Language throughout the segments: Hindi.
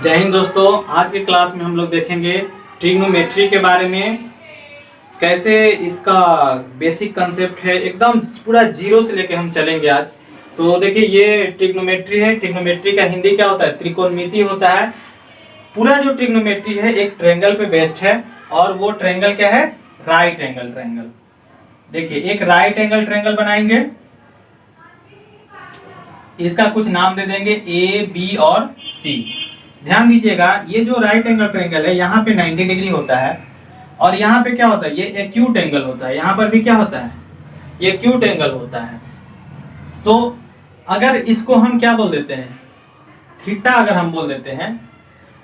जय हिंद दोस्तों। आज के क्लास में हम लोग देखेंगे ट्रिग्नोमेट्री के बारे में, कैसे इसका बेसिक कंसेप्ट है, एकदम पूरा जीरो से लेके हम चलेंगे आज। तो देखिए, ये ट्रिग्नोमेट्री है। ट्रिग्नोमेट्री का हिंदी क्या होता है? त्रिकोणमिति होता है। पूरा जो ट्रिग्नोमेट्री है एक ट्रायंगल पे बेस्ड है, और वो ट्रायंगल क्या है? Right angle triangle. देखिए, एक राइट एंगल ट्रायंगल बनाएंगे, इसका कुछ नाम दे देंगे ए, बी और सी। ध्यान दीजिएगा, ये जो राइट एंगल ट्रायंगल है यहाँ पे 90 डिग्री होता है, और यहाँ पे क्या होता है? ये एक्यूट एंगल होता है। यहाँ पर भी क्या होता है? ये एक्यूट एंगल होता है। तो अगर इसको हम क्या बोल देते हैं? थीटा अगर हम बोल देते हैं,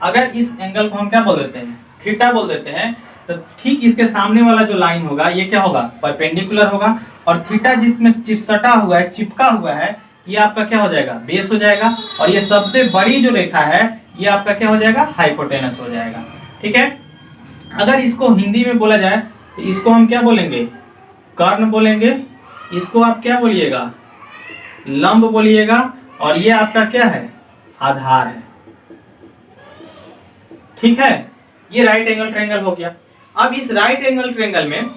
अगर इस एंगल को हम क्या बोल देते हैं? थीटा बोल देते हैं, तो ठीक इसके सामने वाला जो लाइन होगा ये क्या होगा? परपेंडिकुलर होगा। और थीटा जिसमें सटा हुआ है, चिपका हुआ है, ये आपका क्या हो जाएगा? बेस हो जाएगा। और ये सबसे बड़ी जो रेखा है ये आपका क्या हो जाएगा? हाइपोटेनस हो जाएगा। ठीक है। अगर इसको हिंदी में बोला जाए तो इसको हम क्या बोलेंगे? कर्ण बोलेंगे। इसको आप क्या बोलिएगा? लंब बोलिएगा। और ये आपका क्या है? आधार है। ठीक है। ये राइट एंगल ट्रायंगल हो गया। अब इस राइट एंगल ट्रायंगल में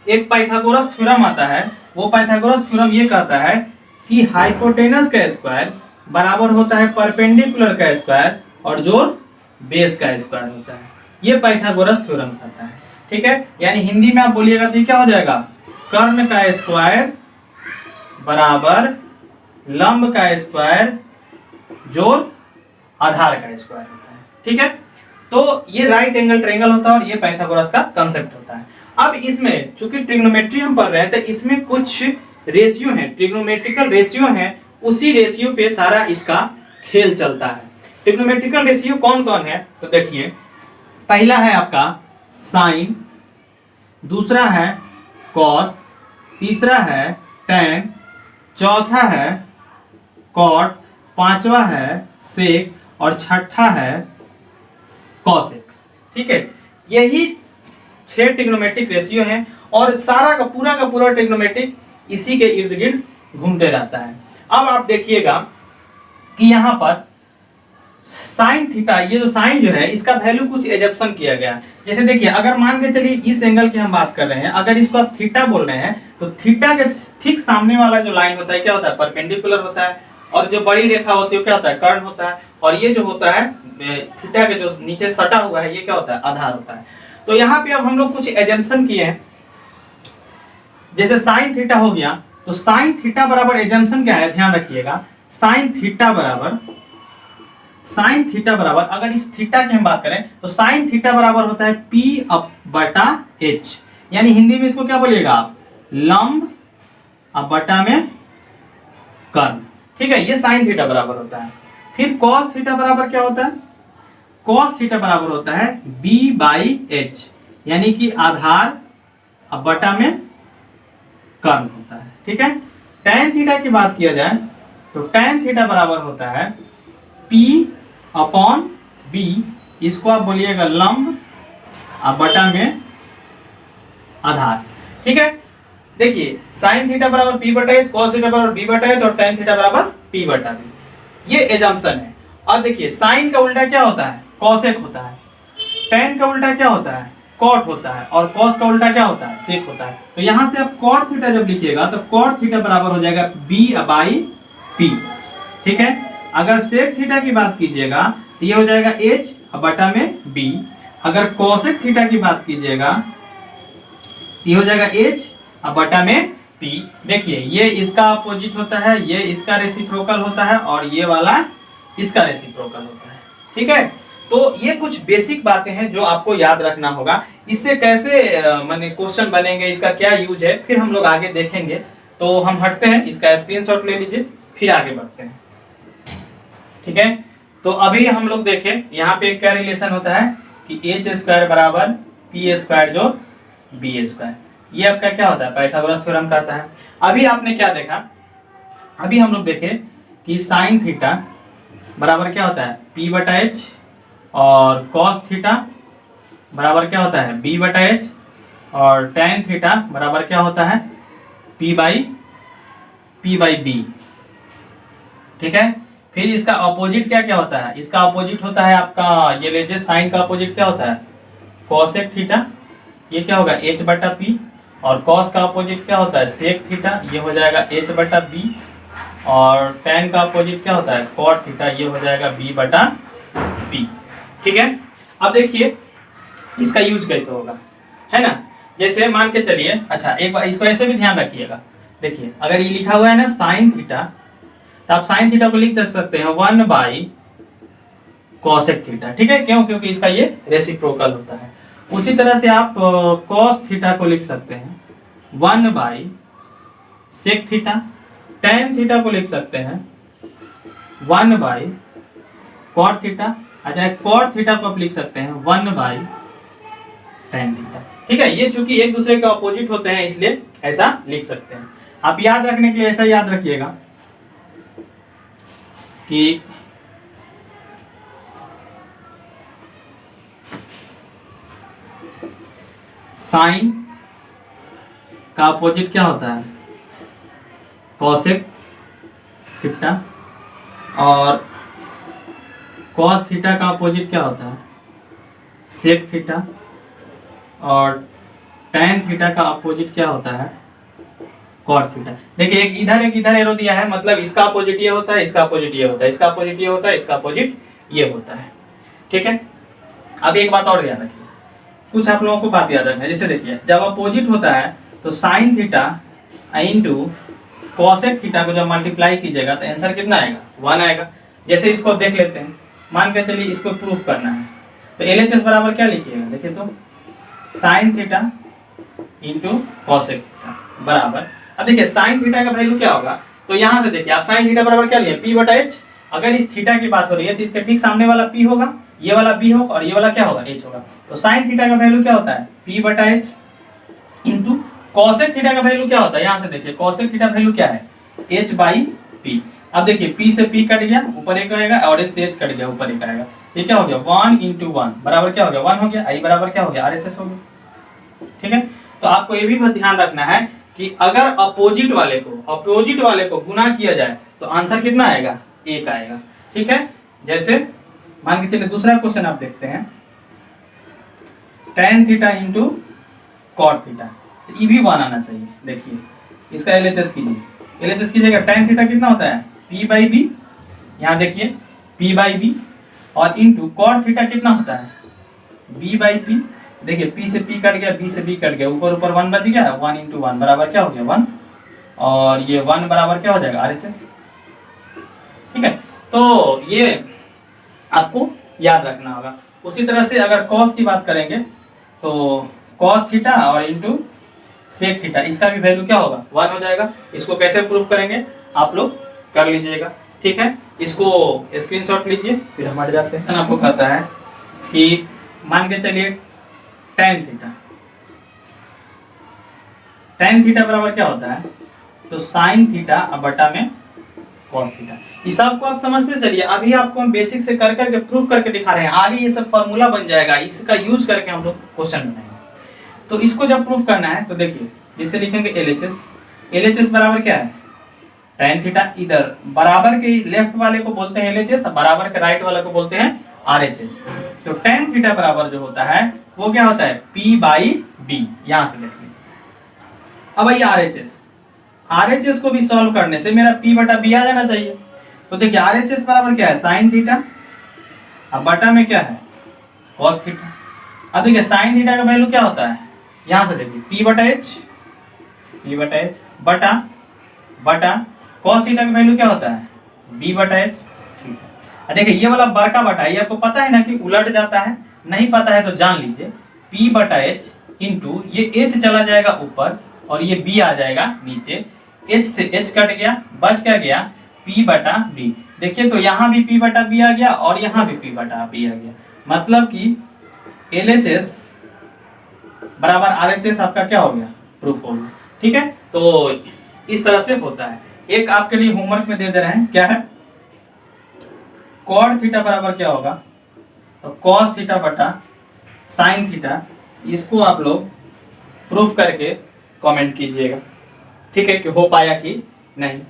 एक पाइथागोरस थ्योरम आता है। वो पाइथागोरस थ्योरम ये कहता है कि हाइपोटेनस का स्क्वायर बराबर होता है परपेंडिकुलर का स्क्वायर, और जोड़ बेस का स्क्वायर होता है। ये पाइथागोरस थ्योरम कहता है। ठीक है। यानी हिंदी में आप बोलिएगा तो क्या हो जाएगा? कर्ण का स्क्वायर बराबर लंब का स्क्वायर जोड़ आधार का स्क्वायर होता है। ठीक है। तो ये राइट एंगल ट्रायंगल होता है, और ये पाइथागोरस का कंसेप्ट होता है। अब इसमें चूंकि ट्रिग्नोमेट्री हम पढ़ रहे हैं, तो इसमें कुछ रेशियो है, ट्रिग्नोमेट्रिकल रेशियो है। उसी रेशियो पे सारा इसका खेल चलता है। ट्रिग्नोमेट्रिकल रेशियो कौन कौन है? तो देखिए, पहला है आपका साइन, दूसरा है कॉस, तीसरा है टैन, चौथा है कॉट, पांचवा है सेक, और छठा है कॉसेक। ठीक है। यही 6 ट्रिग्नोमेट्रिक रेशियो हैं, और सारा का पूरा ट्रिग्नोमेट्रिक इसी के इर्द गिर्द घूमते रहता है। अब आप देखिएगा कि यहाँ पर साइन थीटा, ये जो साइन जो है इसका वैल्यू कुछ एजप्शन किया गया है। जैसे देखिए, अगर मान के चलिए इस एंगल की हम बात कर रहे हैं, अगर इसको आप थीटा बोल रहे हैं, तो थीटा के ठीक सामने वाला जो लाइन होता है क्या होता है? परपेंडिकुलर होता है। और जो बड़ी रेखा होती है क्या होता है? कर्ण होता है। और ये जो होता है थीटा के जो नीचे सटा हुआ है ये क्या होता है? आधार होता है। तो यहाँ पे अब हम लोग कुछ एजम्पशन किए हैं। जैसे साइन थीटा हो गया, तो साइन थीटा बराबर एजम्पशन क्या है? ध्यान रखिएगा, साइन थीटा बराबर अगर इस थीटा की हम बात करें तो साइन थीटा बराबर होता है P अप बटा H। यानी हिंदी में इसको क्या बोलिएगा आप? लंब अब बटा में कर्ण। ठीक है। ये साइन थीटा बराबर होता है। फिर कॉस थीटा बराबर क्या होता है? कॉस थीटा बराबर होता है B बाई H, यानी कि आधार अब बटा में कर्ण होता है। ठीक है। टैन थीटा की बात किया जाए तो टैन थीटा बराबर होता है P अपॉन B, इसको आप बोलिएगा लंब अब बटा में आधार। ठीक है। देखिए, साइन थीटा बराबर P बटा H, कॉस थीटा बराबर B बटा H, और टैन थीटा बराबर P बटा B। ये एजम्पशन है। और देखिए, साइन का उल्टा क्या होता है? कॉसेक होता है। टैन का उल्टा क्या होता है? कॉट होता है। और कॉस का उल्टा क्या होता है? सेक होता है। तो यहां से आप कॉट थीटा जब लिखिएगा तो कॉट थीटा बराबर हो जाएगा B बाई P। ठीक है। अगर सेक थीटा की बात कीजिएगा तो ये हो जाएगा H बटा में B। अगर कॉसेक थीटा की बात कीजिएगा ये हो जाएगा H बटा में P। देखिए, ये इसका अपोजिट होता है, ये इसका रेसिप्रोकल होता है, और ये वाला इसका रेसिप्रोकल होता है। ठीक है। तो ये कुछ बेसिक बातें हैं जो आपको याद रखना होगा। इससे कैसे माने क्वेश्चन बनेंगे, इसका क्या यूज है, फिर हम लोग आगे देखेंगे। तो हम हटते हैं, इसका स्क्रीनशॉट ले लीजिए, फिर आगे बढ़ते हैं। ठीक है। तो अभी हम लोग देखें यहाँ पे क्या रिलेशन होता है कि एच स्क्वायर बराबर पी स्क्वायर जो बी स्क्वायर। ये आपका क्या होता है? पाइथागोरस थ्योरम कहता है। अभी आपने क्या देखा? अभी हम लोग देखें कि साइन थीटा बराबर क्या होता है? P बटा H, और कॉस थीटा बराबर क्या होता है? B बटा H, और टैन थीटा बराबर क्या होता है? P by B। ठीक है। फिर इसका अपोजिट क्या क्या होता है, इसका अपोजिट होता है आपका, ये लीजिए साइन का अपोजिट क्या होता है, कोसेक थीटा, ये क्या होगा h बटा पी, और कॉस का अपोजिट क्या होता है सेक थीटा, ये हो जाएगा h बटा बी, और tan का अपोजिट क्या होता है कॉट थीटा, ये हो जाएगा b बटा p। ठीक है, अब देखिए इसका यूज कैसे होगा, है ना। जैसे मान के चलिए, अच्छा एक बार इसको ऐसे भी ध्यान रखिएगा, देखिए अगर ये लिखा हुआ है ना साइन थीटा, तो आप साइन थीटा को लिख सकते हैं 1 बाई कॉसेक थीटा। ठीक है, क्यों, क्योंकि इसका ये रेसिप्रोकल होता है। उसी तरह से आप कॉस थीटा को लिख सकते हैं 1 by sec theta, tan theta को लिख सकते हैं 1 बाई कॉट थीटा, अच्छा कॉट थीटा को आप लिख सकते हैं 1 बाई टेन थीटा। ठीक है, ये चूंकि एक दूसरे के अपोजिट होते हैं इसलिए ऐसा लिख सकते हैं। आप याद रखने के लिए ऐसा याद रखिएगा कि साइन का अपोजिट क्या होता है कोसेक थीटा, और कॉस थीटा का अपोजिट क्या होता है सेक थीटा, और टेन थीटा का अपोजिट क्या होता है कॉट थीटा। देखिए एक इधर एरो दिया है, मतलब इसका अपोजिट ये होता है, इसका अपोजिट ये होता है, इसका अपोजिट ये होता है, इसका अपोजिट ये होता है। ठीक है, अब एक बात और याद रखिए, कुछ आप लोगों को बात याद रखना है। जैसे देखिए जब अपोजिट होता है तो sine theta into cosec theta को जब मल्टीप्लाई कीजिएगा तो आंसर कितना आएगा 1 आएगा। जैसे इसको देख लेते हैं, मान के चलिए इसको प्रूफ करना है, तो LHS बराबर क्या लिखिएगा, देखिए तो sine theta into cosec theta बराबर, अब देखिए साइन थीटा का वैल्यू क्या होगा, तो यहाँ से देखिए आप साइन थीटा बराबर क्या लिए p बटा h। अगर इस थीटा की बात हो रही है तो इसके ठीक सामने वाला p होगा, ये वाला b होगा, और ये वाला क्या होगा h होगा। तो साइन थीटा का वैल्यू क्या होता है p बटा h इंटू कॉसेक थीटा का वैल्यू क्या होता है, यहाँ से देखिए कॉसेक थीटा वैल्यू क्या है h बाई p। अब देखिए p से p कट गया, ऊपर एक आएगा, और h से h कट गया, ऊपर एक आएगा, ये क्या हो गया 1 इंटू 1 बराबर क्या हो गया 1 हो गया, i बराबर क्या हो गया RHS हो गया। ठीक है, तो आपको ये भी ध्यान रखना है कि अगर अपोजिट वाले को गुना किया जाए तो आंसर कितना आएगा 1 आएगा। ठीक है, जैसे मान के चलिए दूसरा क्वेश्चन आप देखते हैं, tan theta into cot theta, तो ये भी 1 आना चाहिए। देखिए इसका LHS कीजिए, LHS कीजिएगा, tan थीटा कितना होता है p बाई बी, यहाँ देखिए p बाई बी, और इंटू कॉट थीटा कितना होता है b बाई पी। देखिए p से p कट गया, b से b कट गया, ऊपर ऊपर 1 बच गया, 1 इंटू 1 बराबर क्या हो गया 1, और ये 1 बराबर क्या हो जाएगा RHS। ठीक है, तो ये आपको याद रखना होगा। उसी तरह से अगर कॉस की बात करेंगे तो कॉस थीटा और इंटू सेक थीटा, इसका भी वैल्यू क्या होगा 1 हो जाएगा। इसको कैसे प्रूफ करेंगे आप लोग कर लीजिएगा। ठीक है, इसको स्क्रीनशॉट लीजिए, फिर हम हट जाते हैं। आपको कहता है कि मान के चलिए tan थीटा बराबर क्या होता है, तो साइन थीटा बटा में कॉस थीटा। इस सबको आप समझते चलिए, अभी आपको हम बेसिक से कर करके प्रूफ करके दिखा रहे हैं, आगे ये सब फॉर्मूला बन जाएगा, इसका यूज करके हम लोग क्वेश्चन बनाएंगे। तो इसको जब प्रूफ करना है तो देखिए जिसे लिखेंगे LHS बराबर क्या है tan थीटा, इधर बराबर के लेफ्ट वाले को बोलते हैं LHS, बराबर के राइट वाले को बोलते हैं RHS। तो tan थीटा बराबर जो होता है वो क्या होता है p बाई बी, यहां से देखिए। अब आइए RHS को भी सॉल्व करने से मेरा p बटा b आ जाना चाहिए। तो देखिए RHS बराबर क्या है साइन थीटा, अब बटा में क्या है कॉस थीटा। अब देखिए साइन थीटा का वैल्यू क्या होता है, यहां से देखिए p बटा h बटा कॉस थीटा का वैल्यू क्या होता है b बटा h। ठीक है, देखिए ये वाला बड़का बटा, ये आपको पता है ना कि उलट जाता है, नहीं पता है तो जान लीजिए p बटा h इंटू ये h चला जाएगा ऊपर और ये b आ जाएगा नीचे, h से h कट गया, बच क्या गया p बटा b। देखिए तो यहाँ भी p बटा b आ गया और यहाँ भी p बटा b आ गया, मतलब कि LHS बराबर RHS आपका क्या हो गया प्रूफ हो गया। ठीक है, तो इस तरह से होता है। एक आपके लिए होमवर्क में दे रहे हैं, क्या है कॉट थीटा बराबर क्या होगा, तो कॉस थीटा बटा साइन थीटा। इसको आप लोग प्रूफ करके कमेंट कीजिएगा, ठीक है, कि हो पाया कि नहीं।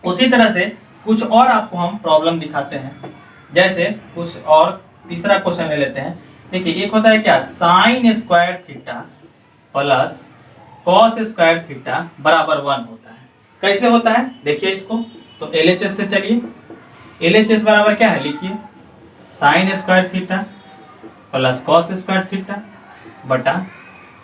उसी तरह से कुछ और आपको हम प्रॉब्लम दिखाते हैं। जैसे कुछ और तीसरा क्वेश्चन ले लेते हैं। देखिए एक होता है क्या, sine square theta plus cos square theta बराबर 1 होता है। कैसे होता है देखिए इसको, तो LHS से चलिए। LHS बराबर क्या है लिखिए, sine square theta plus cos square theta बटा,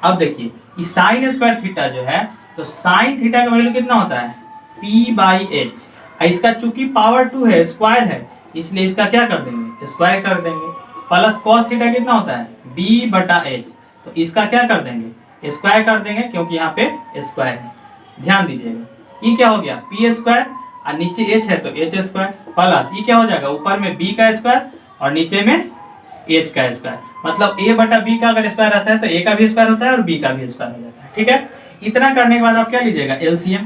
अब देखिए इस साइन स्क्वायर थीटा जो है, तो साइन थीटा का वैल्यू कितना होता है P/H। इसका चूंकि पावर 2 है, स्क्वायर है, इसलिए इसका क्या कर देंगे, स्क्वायर कर देंगे। प्लस कॉस थीटा कितना होता है B/H, तो इसका क्या कर देंगे, स्क्वायर कर देंगे, क्योंकि यहाँ पे स्क्वायर है। ध्यान दीजिएगा, ये क्या हो गया P स्क्वायर और नीचे H है तो H स्क्वायर, प्लस ये क्या हो जाएगा, ऊपर में B का स्क्वायर और नीचे में H का स्क्वायर। मतलब A/B का अगर स्क्वायर आता है तो A का भी स्क्वायर होता है और B का भी स्क्वायर हो जाता है। ठीक है, इतना करने के बाद आप क्या लीजिएगा, LCM।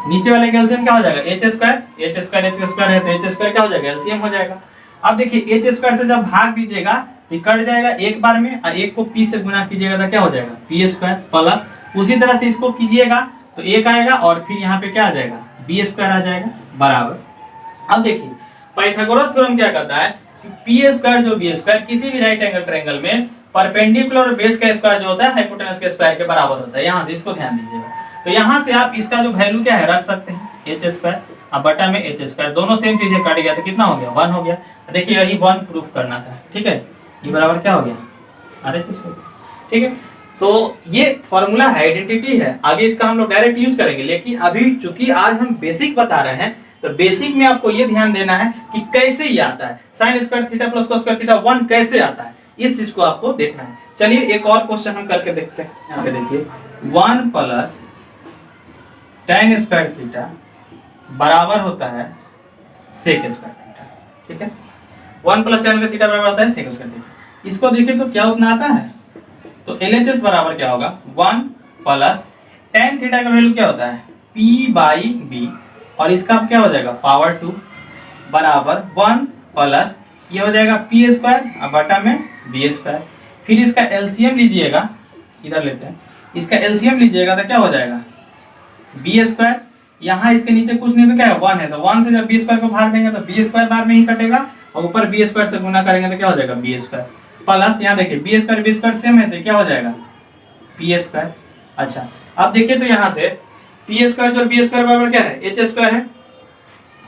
नीचे वाले का LCM क्या हो जाएगा, H स्क्वायर H का स्क्वायर है तो H स्क्वायर क्या हो जाएगा, LCM हो जाएगा। अब देखिए H स्क्वायर से जब भाग दीजिएगा तो कट जाएगा एक बार में, और एक को P से गुना कीजिएगा तो क्या हो जाएगा P स्क्वायर, प्लस उसी तरह से इसको कीजिएगा तो एक आएगा और फिर यहाँ पे क्या आ जाएगा B स्क्वायर आ जाएगा बराबर। अब देखिए पाइथागोरस थ्योरम क्या कहता है कि P स्क्वायर जो B स्क्वायर किसी भी राइट एंगल ट्रायंगल में परपेंडिकुलर और बेस का स्क्वायर जो होता है हाइपोटेनस के स्क्वायर के बराबर होता है। यहाँ से इसको ध्यान दीजिएगा, तो यहाँ से आप इसका जो वैल्यू क्या है रख सकते हैं H स्क्वायर, अब बटा में H स्क्वायर, दोनों सेम चीजें काट गया तो कितना हो गया 1 हो गया। देखिए यही 1 प्रूफ करना था। ठीक है, ये बराबर क्या हो गया RHS हो गया। ठीक है, तो ये फॉर्मूला है, आइडेंटिटी है, आगे इसका हम लोग डायरेक्ट यूज करेंगे, लेकिन अभी चूंकि आज हम बेसिक बता रहे हैं तो बेसिक में आपको ये ध्यान देना है कि कैसे ये आता है, sine square theta plus cos square theta 1 कैसे आता है, इस चीज को आपको देखना है। चलिए एक और क्वेश्चन हम करके देखते हैं। यहाँ पे देखिए 1 प्लस tan स्क्वायर थीटा बराबर होता है सेक स्क्वायर थीटा। ठीक है, 1 प्लस tan थीटा बराबर होता है सेक स्क्वायर थीटा। इसको देखिए तो क्या उतना आता है, तो LHS बराबर क्या होगा 1 प्लस tan थीटा का वैल्यू क्या होता है P/B, और इसका क्या हो जाएगा पावर 2 बराबर 1 प्लस ये हो जाएगा P स्क्वायर और बटा में B स्क्वायर। फिर इसका LCM लीजिएगा, इधर लेते हैं, इसका LCM लीजिएगा तो क्या हो जाएगा B स्क्वायर, यहाँ इसके नीचे कुछ नहीं तो क्या है 1 है, तो 1 से जब B स्क्वायर को भाग देंगे तो B स्क्वायर बार में ही कटेगा, और ऊपर B स्क्वायर से गुना करेंगे तो क्या हो जाएगा B स्क्वायर, प्लस यहाँ देखिए B स्क्वायर सेम है तो क्या हो जाएगा P स्क्वायर। अच्छा अब देखिए तो यहाँ से P स्क्वायर और B स्क्वायर बराबर क्या है H स्क्वायर है,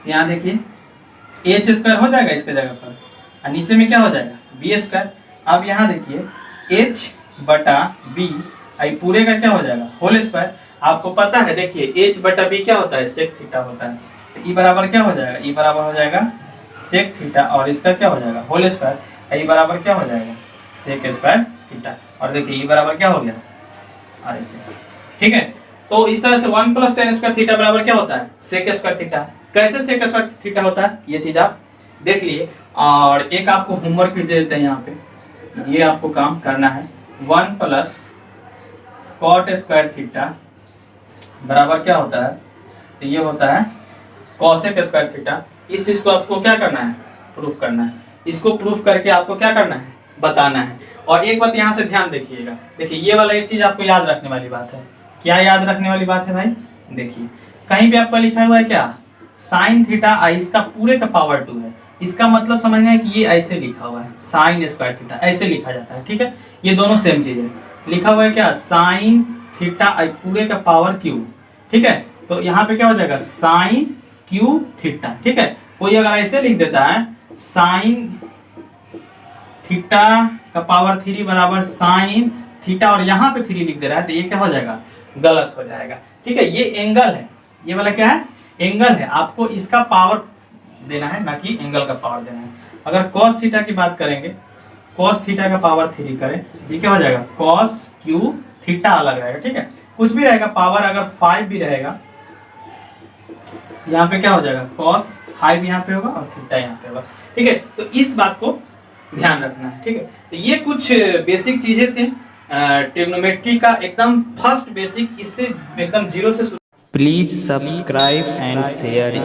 यहाँ देखिए H स्क्वायर हो जाएगा इसके जगह पर, और नीचे में क्या हो जाएगा B स्क्वायर। अब यहाँ देखिए H बटा B, पूरे का क्या हो जाएगा होल स्क्वायर। आपको पता है देखिए H बटा B क्या होता है सेक थीटा होता है, तो E बराबर क्या हो जाएगा, E बराबर हो जाएगा सेक थीटा और इसका क्या हो जाएगा होल स्क्वायर, E बराबर क्या हो जाएगा सेक स्क्वायर थीटा, और देखिए E बराबर क्या हो गया RHS। ठीक है, तो इस तरह से 1 प्लस tan स्क्वायर थीटा बराबर क्या होता है सेक स्क्वायर थीटा। कैसे सेक स्क्वायर थीटा होता है ये चीज आप देख लिए, और एक आपको होमवर्क भी दे देते हैं यहाँ पे, ये आपको काम करना है 1 प्लस कॉट स्क्वायर थीटा बराबर क्या होता है, तो ये होता है कॉसेक स्क्वायर थीटा। इस चीज को आपको क्या करना है प्रूफ करना है, इसको प्रूफ करके आपको क्या करना है बताना है। और एक बात यहाँ से ध्यान देखिएगा, देखिए ये वाला एक चीज आपको याद रखने वाली बात है। क्या याद रखने वाली बात है भाई, देखिए कहीं पे आपका लिखा हुआ है क्या साइन थीटा, इसका पूरे का पावर 2 है, इसका मतलब समझना है कि ये ऐसे लिखा हुआ है साइन स्क्वायर थीटा, ऐसे लिखा जाता है। ठीक है, ये दोनों सेम चीज है, लिखा हुआ है क्या साइन थीटा पूरे का पावर क्यूब। ठीक है, तो यहाँ पे क्या हो जाएगा साइन क्यूब थीटा। ठीक है, कोई अगर ऐसे लिख देता है साइन थीटा का पावर 3 बराबर साइन थीटा और यहाँ पे 3 लिख दे रहा है, तो ये क्या हो जाएगा गलत हो जाएगा। ठीक है, ये एंगल है, ये वाला क्या है एंगल है, आपको इसका पावर देना है ना कि एंगल का पावर देना है। अगर cos थीटा की बात करेंगे, cos थीटा का पावर 3 करें, ये क्या हो जाएगा cos क्यूब थीटा अलग रहेगा। ठीक है, कुछ भी रहेगा पावर, अगर 5 भी रहेगा यहाँ पे क्या हो जाएगा cos 5 यहाँ पे होगा और थीटा यहाँ पे होगा। ठीक है, तो इस बात को ध्यान रखना है। ठीक है, तो ये कुछ बेसिक चीजें थी ट्रिग्नोमेट्री का, एकदम फर्स्ट बेसिक, इससे एकदम जीरो से। Please subscribe and share.